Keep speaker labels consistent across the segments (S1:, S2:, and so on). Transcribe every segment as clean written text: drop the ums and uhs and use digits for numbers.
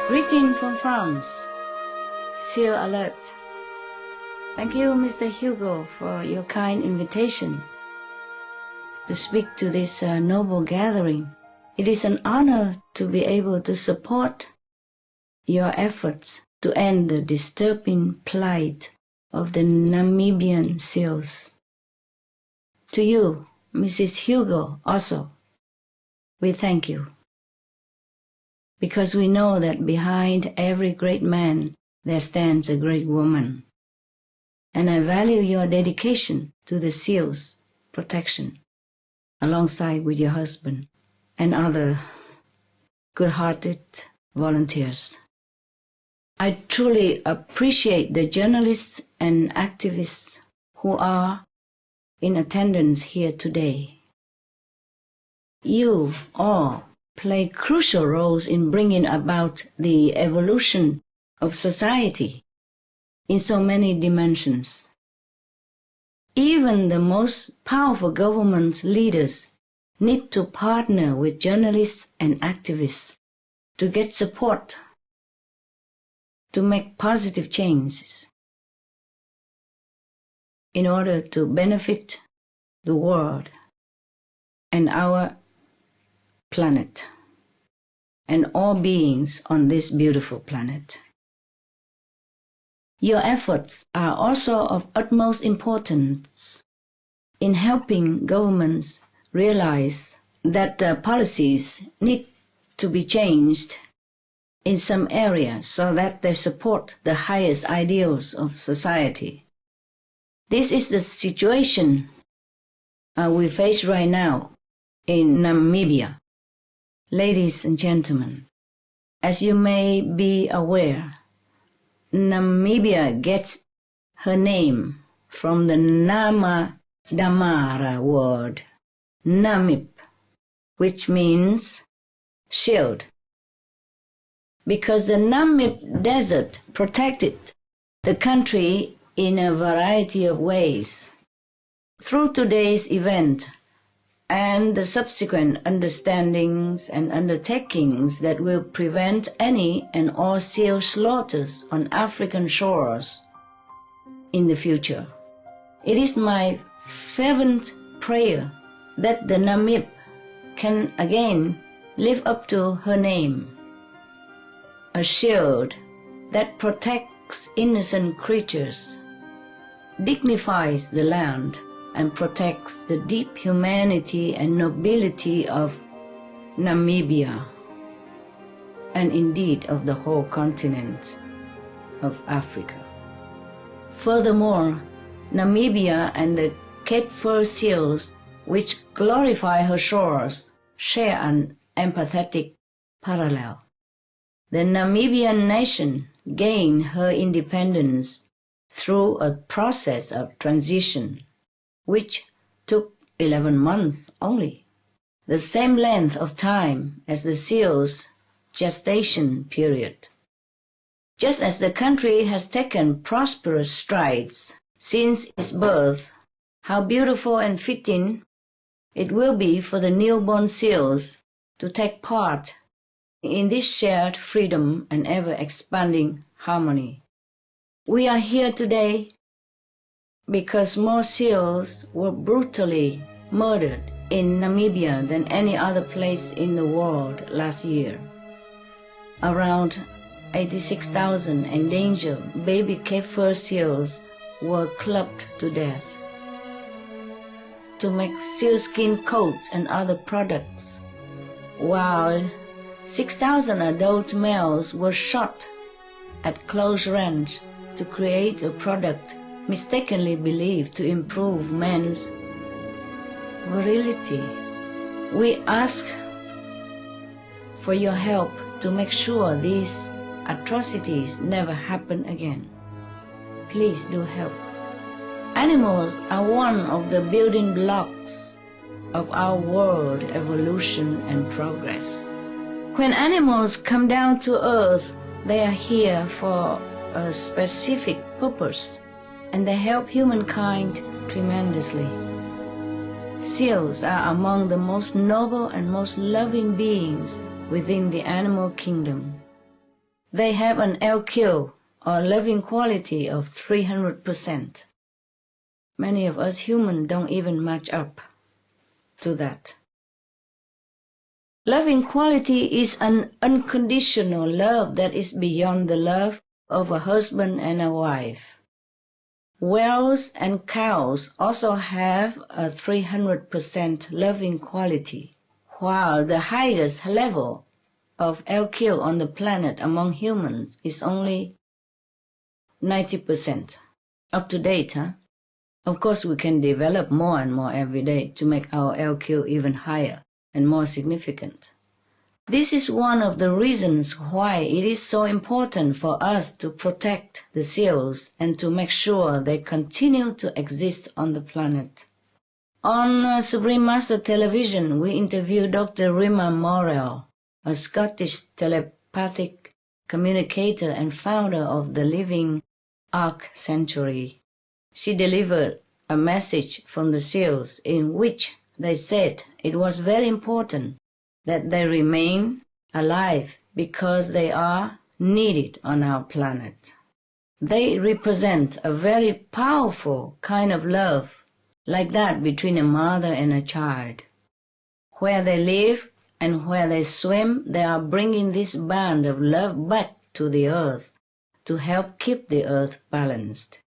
S1: Greeting from France. Seal alert. Thank you, Mr. Hugo, for your kind invitation to speak to this noble gathering. It is an honor to be able to support your efforts to end the disturbing plight of the Namibian seals. To you, Mrs. Hugo, also, we thank you. Because we know that behind every great man there stands a great woman. And I value your dedication to the seals' protection, alongside with your husband and other good-hearted volunteers. I truly appreciate the journalists and activists who are in attendance here today. You all play crucial roles in bringing about the evolution of society in so many dimensions. Even the most powerful government leaders need to partner with journalists and activists to get support to make positive changes in order to benefit the world and our planet and all beings on this beautiful planet. Your efforts are also of utmost importance in helping governments realize that policies need to be changed in some areas so that they support the highest ideals of society. This is the situation we face right now in Namibia. Ladies and gentlemen, as you may be aware, Namibia gets her name from the Nama Damara word, Namib, which means shield. Because the Namib Desert protected the country in a variety of ways. Through today's event and the subsequent understandings and undertakings that will prevent any and all seal slaughters on African shores in the future, it is my fervent prayer that the Namib can again live up to her name, a shield that protects innocent creatures, dignifies the land, and protects the deep humanity and nobility of Namibia, and indeed of the whole continent of Africa. Furthermore, Namibia and the Cape Fur seals, which glorify her shores, share an empathetic parallel. The Namibian nation gained her independence through a process of transition, which took 11 months only, the same length of time as the seal's gestation period. Just as the country has taken prosperous strides since its birth, how beautiful and fitting it will be for the newborn seals to take part in this shared freedom and ever-expanding harmony. We are here today because more seals were brutally murdered in Namibia than any other place in the world last year. Around 86,000 endangered baby Cape Fur seals were clubbed to death to make sealskin coats and other products, while 6,000 adult males were shot at close range to create a product mistakenly believed to improve men's virility. We ask for your help to make sure these atrocities never happen again. Please do help. Animals are one of the building blocks of our world evolution and progress. When animals come down to earth, they are here for a specific purpose, and they help humankind tremendously. Seals are among the most noble and most loving beings within the animal kingdom. They have an LQ, or loving quality, of 300%. Many of us humans don't even match up to that. Loving quality is an unconditional love that is beyond the love of a husband and a wife. Whales and cows also have a 300% loving quality, while the highest level of LQ on the planet among humans is only 90%. Up to date, huh? Of course, we can develop more and more every day to make our LQ even higher and more significant. This is one of the reasons why it is so important for us to protect the seals and to make sure they continue to exist on the planet. On Supreme Master Television, we interviewed Dr. Rima Morel, a Scottish telepathic communicator and founder of the Living Ark Sanctuary. She delivered a message from the seals in which they said it was very important that they remain alive because they are needed on our planet. They represent a very powerful kind of love, like that between a mother and a child. Where they live and where they swim, they are bringing this band of love back to the earth to help keep the earth balanced.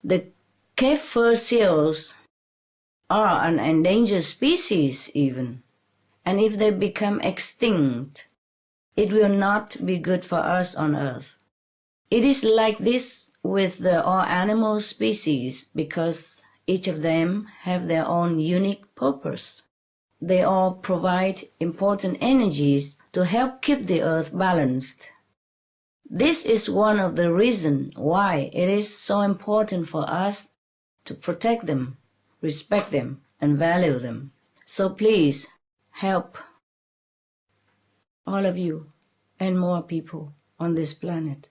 S1: The Cape fur seals are an endangered species even, and if they become extinct, it will not be good for us on Earth. It is like this with all animal species because each of them have their own unique purpose. They all provide important energies to help keep the Earth balanced. This is one of the reasons why it is so important for us to protect them, respect them, and value them. So please, help all of you and more people on this planet.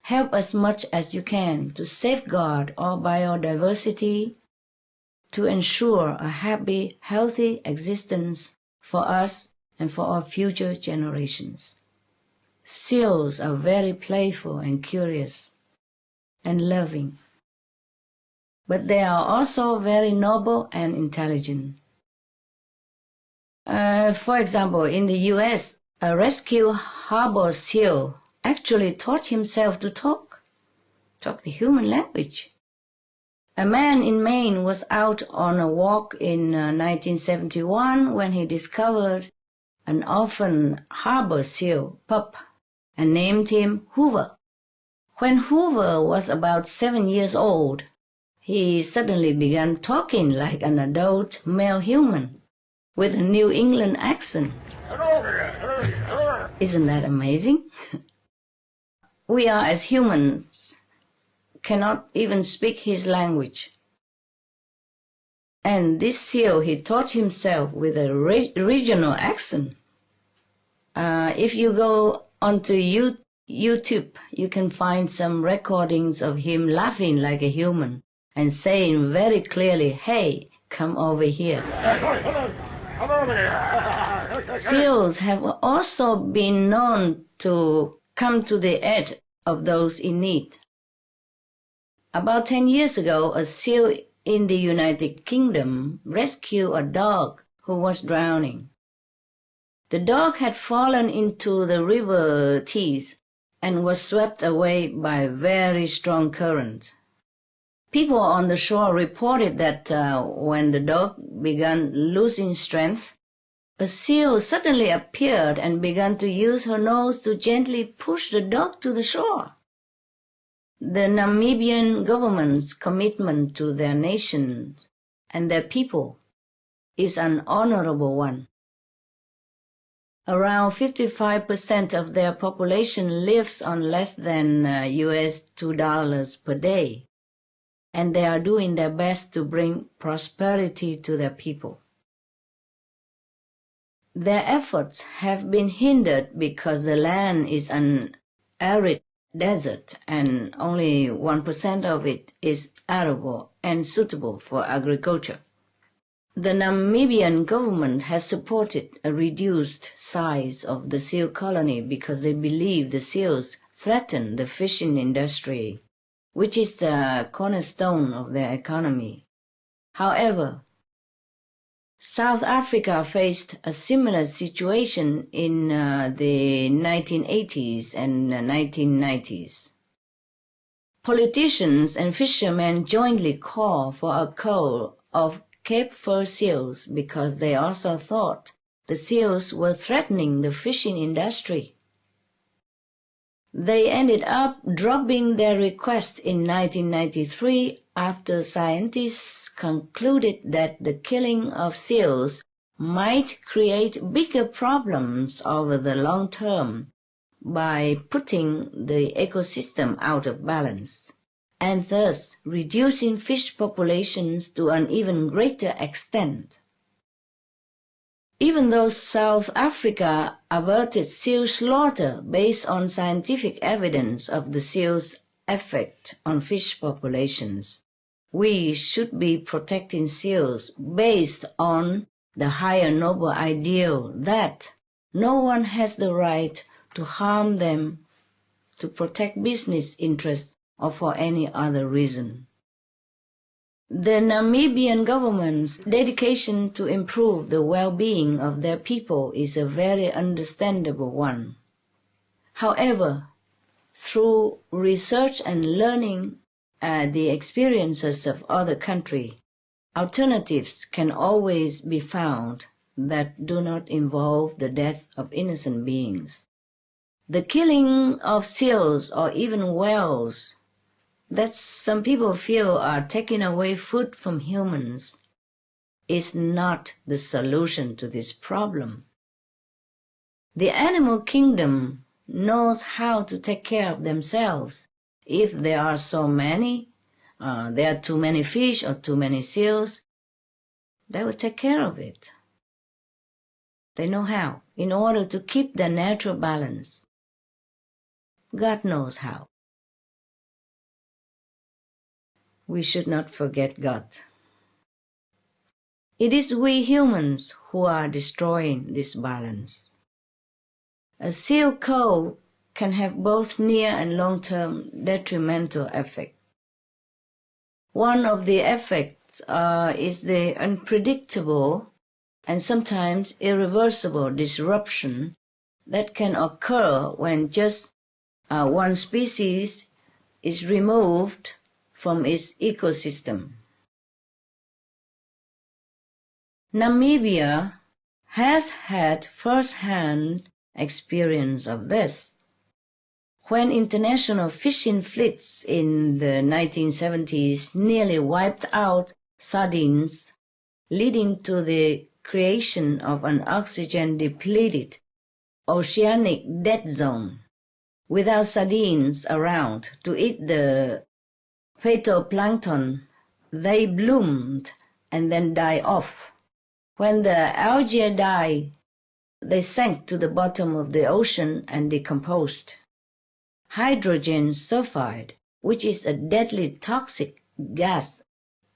S1: Help as much as you can to safeguard our biodiversity, to ensure a happy, healthy existence for us and for our future generations. Seals are very playful and curious and loving, but they are also very noble and intelligent. For example, in the US, a rescue harbor seal actually taught himself to talk the human language. A man in Maine was out on a walk in 1971 when he discovered an orphan harbor seal pup and named him Hoover. When Hoover was about 7 years old, he suddenly began talking like an adult male human with a New England accent. Isn't that amazing? We are, as humans, cannot even speak his language. And this seal, he taught himself with a regional accent. If you go onto YouTube, you can find some recordings of him laughing like a human and saying very clearly, "Hey, come over here." Seals have also been known to come to the aid of those in need. About 10 years ago, a seal in the United Kingdom rescued a dog who was drowning. The dog had fallen into the river Tees and was swept away by a very strong current. People on the shore reported that when the dog began losing strength, a seal suddenly appeared and began to use her nose to gently push the dog to the shore. The Namibian government's commitment to their nation and their people is an honorable one. Around 55% of their population lives on less than US $2 per day, and they are doing their best to bring prosperity to their people. Their efforts have been hindered because the land is an arid desert, and only 1% of it is arable and suitable for agriculture. The Namibian government has supported a reduced size of the seal colony because they believe the seals threaten the fishing industry, which is the cornerstone of their economy. However, South Africa faced a similar situation in the 1980s and 1990s. Politicians and fishermen jointly called for a cull of Cape fur seals because they also thought the seals were threatening the fishing industry. They ended up dropping their request in 1993 after scientists concluded that the killing of seals might create bigger problems over the long term by putting the ecosystem out of balance, and thus reducing fish populations to an even greater extent. Even though South Africa averted seal slaughter based on scientific evidence of the seal's effect on fish populations, we should be protecting seals based on the higher noble ideal that no one has the right to harm them, to protect business interests, or for any other reason. The Namibian government's dedication to improve the well-being of their people is a very understandable one. However, through research and learning the experiences of other countries, alternatives can always be found that do not involve the death of innocent beings. The killing of seals or even whales that some people feel are taking away food from humans is not the solution to this problem. The animal kingdom knows how to take care of themselves. If there are so many, there are too many fish or too many seals, they will take care of it. They know how, in order to keep the natural balance. God knows how. We should not forget God. It is we humans who are destroying this balance. A seal cull can have both near and long-term detrimental effects. One of the effects is the unpredictable and sometimes irreversible disruption that can occur when just one species is removed from its ecosystem. Namibia has had first-hand experience of this. When international fishing fleets in the 1970s nearly wiped out sardines, leading to the creation of an oxygen-depleted oceanic dead zone, without sardines around to eat the phytoplankton, they bloomed and then died off. When the algae died, they sank to the bottom of the ocean and decomposed. Hydrogen sulfide, which is a deadly toxic gas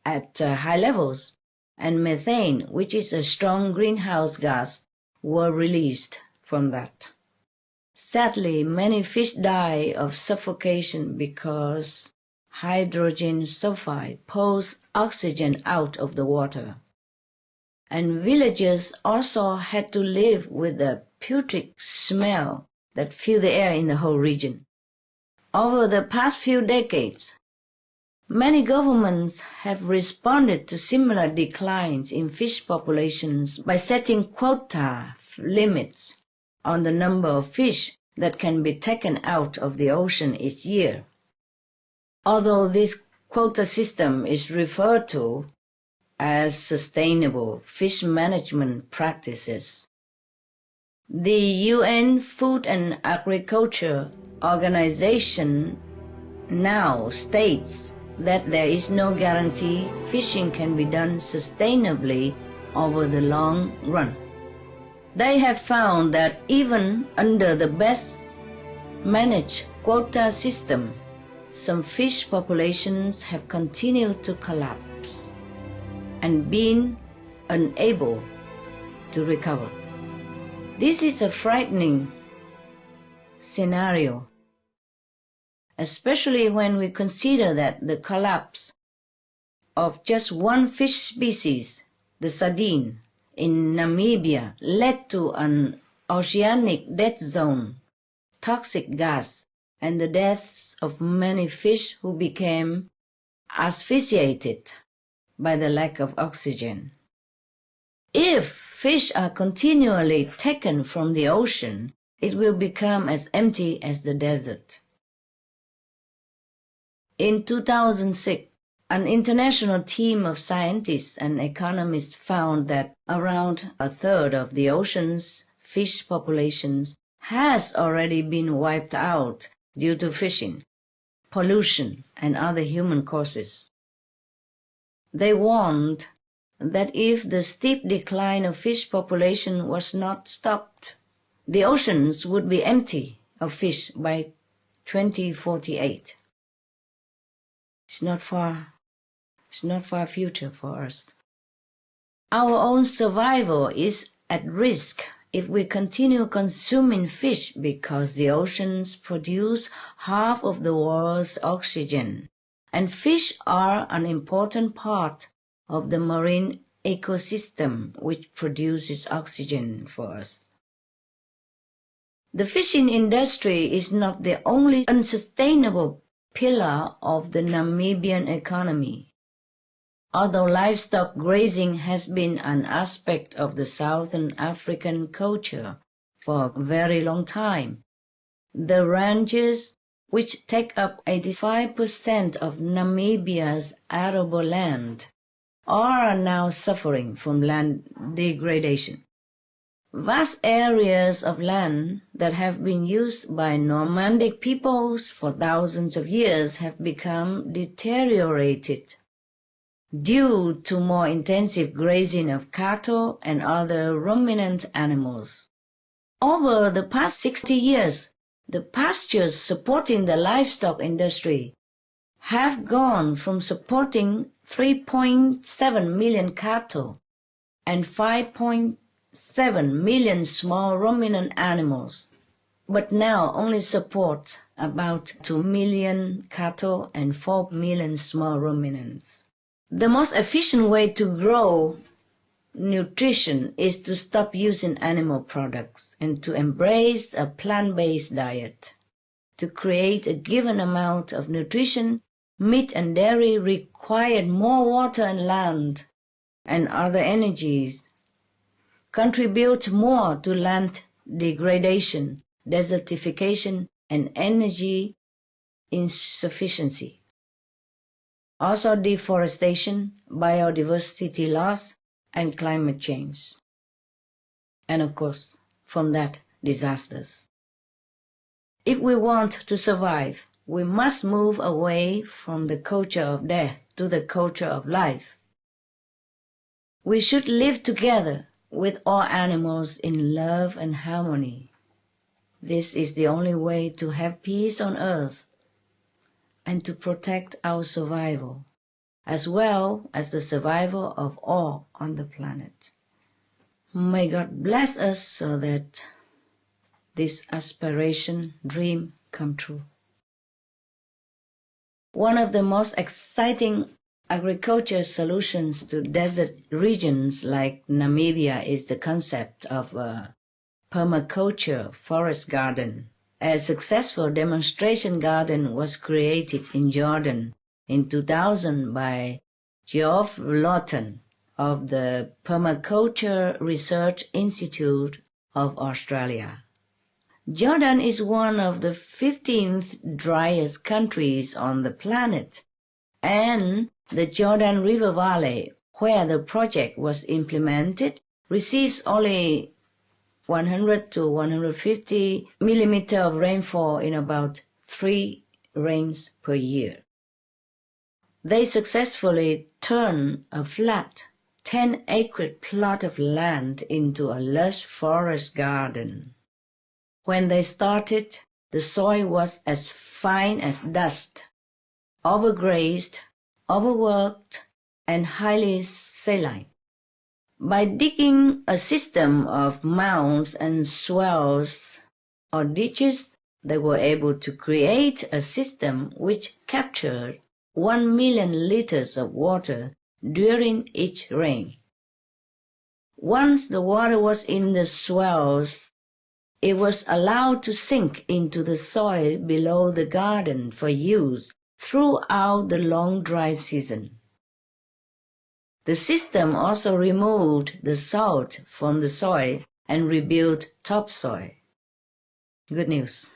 S1: at high levels, and methane, which is a strong greenhouse gas, were released from that. Sadly, many fish die of suffocation because hydrogen sulfide pulls oxygen out of the water. And villagers also had to live with the putrid smell that filled the air in the whole region. Over the past few decades, many governments have responded to similar declines in fish populations by setting quota limits on the number of fish that can be taken out of the ocean each year. Although this quota system is referred to as sustainable fish management practices, the UN Food and Agriculture Organization now states that there is no guarantee fishing can be done sustainably over the long run. They have found that even under the best mismanaged quota system, some fish populations have continued to collapse and been unable to recover. This is a frightening scenario, especially when we consider that the collapse of just one fish species, the sardine, in Namibia led to an oceanic death zone, toxic gas, and the deaths of many fish who became asphyxiated by the lack of oxygen. If fish are continually taken from the ocean, it will become as empty as the desert. In 2006, an international team of scientists and economists found that around a third of the ocean's fish populations has already been wiped out due to fishing, pollution, and other human causes. They warned that if the steep decline of fish population was not stopped, the oceans would be empty of fish by 2048. It's not far future for us. Our own survival is at risk if we continue consuming fish because the oceans produce half of the world's oxygen, and fish are an important part of the marine ecosystem which produces oxygen for us. The fishing industry is not the only unsustainable pillar of the Namibian economy. Although livestock grazing has been an aspect of the Southern African culture for a very long time, the ranges, which take up 85% of Namibia's arable land, are now suffering from land degradation. Vast areas of land that have been used by nomadic peoples for thousands of years have become deteriorated due to more intensive grazing of cattle and other ruminant animals. Over the past 60 years, the pastures supporting the livestock industry have gone from supporting 3.7 million cattle and 5.7 million small ruminant animals, but now only support about 2 million cattle and 4 million small ruminants. The most efficient way to grow nutrition is to stop using animal products and to embrace a plant-based diet. To create a given amount of nutrition, meat and dairy require more water and land and other energies, contribute more to land degradation, desertification, and energy insufficiency. Also deforestation, biodiversity loss, and climate change. And of course, from that, disasters. If we want to survive, we must move away from the culture of death to the culture of life. We should live together with all animals in love and harmony. This is the only way to have peace on earth and to protect our survival, as well as the survival of all on the planet. May God bless us so that this aspiration, dream, come true. One of the most exciting agriculture solutions to desert regions like Namibia is the concept of a permaculture forest garden. A successful demonstration garden was created in Jordan in 2000 by Geoff Lawton of the Permaculture Research Institute of Australia. Jordan is one of the 15th driest countries on the planet, and the Jordan River Valley, where the project was implemented, receives only 100 to 150 millimeters of rainfall in about 3 rains per year. They successfully turned a flat 10-acre plot of land into a lush forest garden. When they started, the soil was as fine as dust, overgrazed, overworked, and highly saline. By digging a system of mounds and swells or ditches, they were able to create a system which captured 1 million liters of water during each rain. Once the water was in the swells, it was allowed to sink into the soil below the garden for use throughout the long dry season. The system also removed the salt from the soil and rebuilt topsoil. Good news.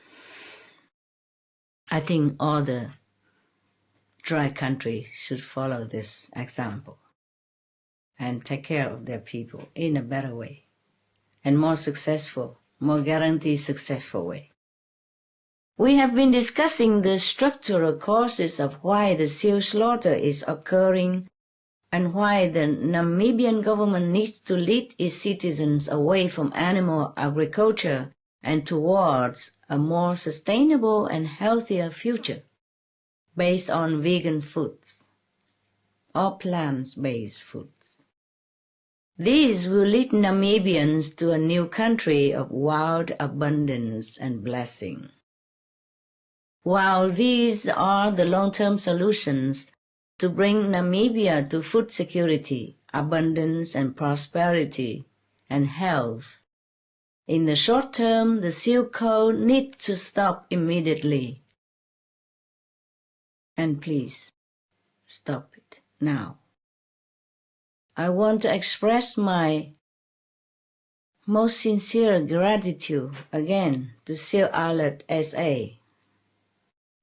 S1: I think all the dry countries should follow this example and take care of their people in a better way and more successful, more guaranteed successful way. We have been discussing the structural causes of why the seal slaughter is occurring and why the Namibian government needs to lead its citizens away from animal agriculture and towards a more sustainable and healthier future based on vegan foods or plant-based foods. These will lead Namibians to a new country of wild abundance and blessing. While these are the long-term solutions to bring Namibia to food security, abundance and prosperity, and health, in the short term, the seal code needs to stop immediately. And please, stop it now. I want to express my most sincere gratitude again to Seal Alert SA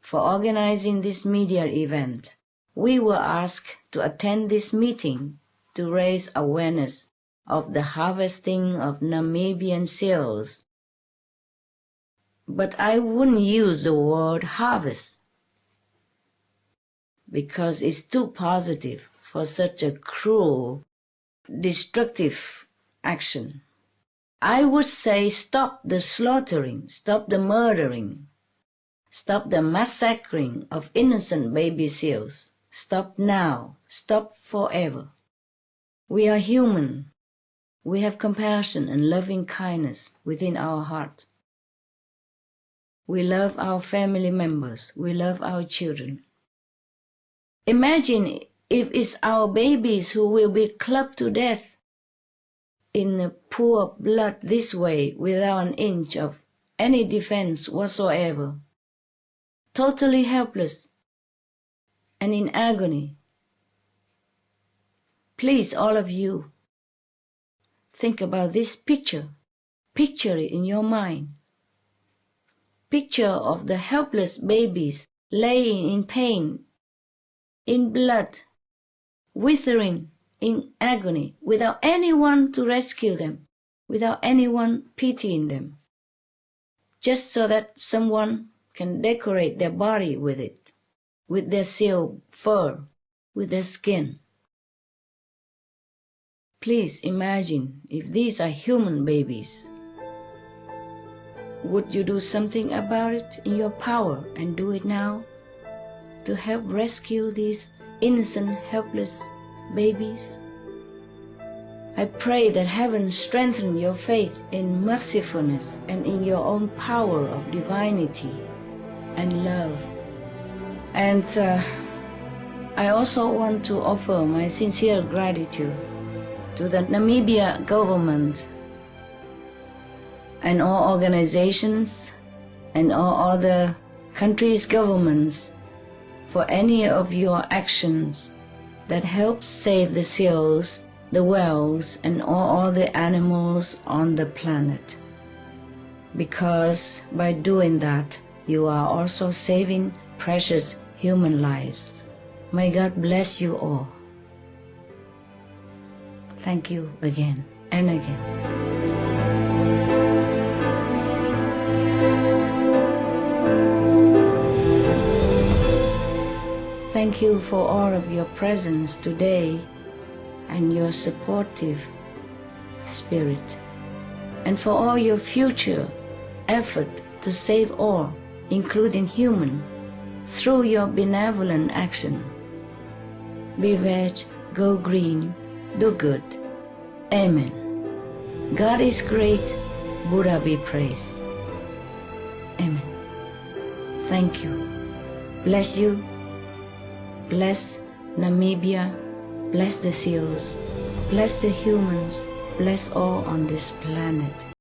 S1: for organizing this media event. We were asked to attend this meeting to raise awareness of the harvesting of Namibian seals. But I wouldn't use the word harvest because it's too positive for such a cruel, destructive action. I would say stop the slaughtering, stop the murdering, stop the massacring of innocent baby seals. Stop now, stop forever. We are human. We have compassion and loving kindness within our heart. We love our family members. We love our children. Imagine if it's our babies who will be clubbed to death in a pool of blood this way without an inch of any defense whatsoever, totally helpless and in agony. Please, all of you, think about this picture. Picture it in your mind. Picture of the helpless babies laying in pain, in blood, withering in agony, without anyone to rescue them, without anyone pitying them, just so that someone can decorate their body with it, with their seal fur, with their skin. Please imagine if these are human babies. Would you do something about it in your power and do it now to help rescue these innocent, helpless babies? I pray that heaven strengthen your faith in mercifulness and in your own power of divinity and love. And I also want to offer my sincere gratitude to the Namibia government and all organizations and all other countries' governments for any of your actions that help save the seals, the whales, and all other animals on the planet. Because by doing that, you are also saving precious human lives. May God bless you all. Thank you again and again. Thank you for all of your presence today and your supportive spirit, and for all your future effort to save all including human, through your benevolent action. Be veg, go green, do good. Amen. God is great, Buddha be praised. Amen. Thank you. Bless you. Bless Namibia. Bless the seals. Bless the humans. Bless all on this planet.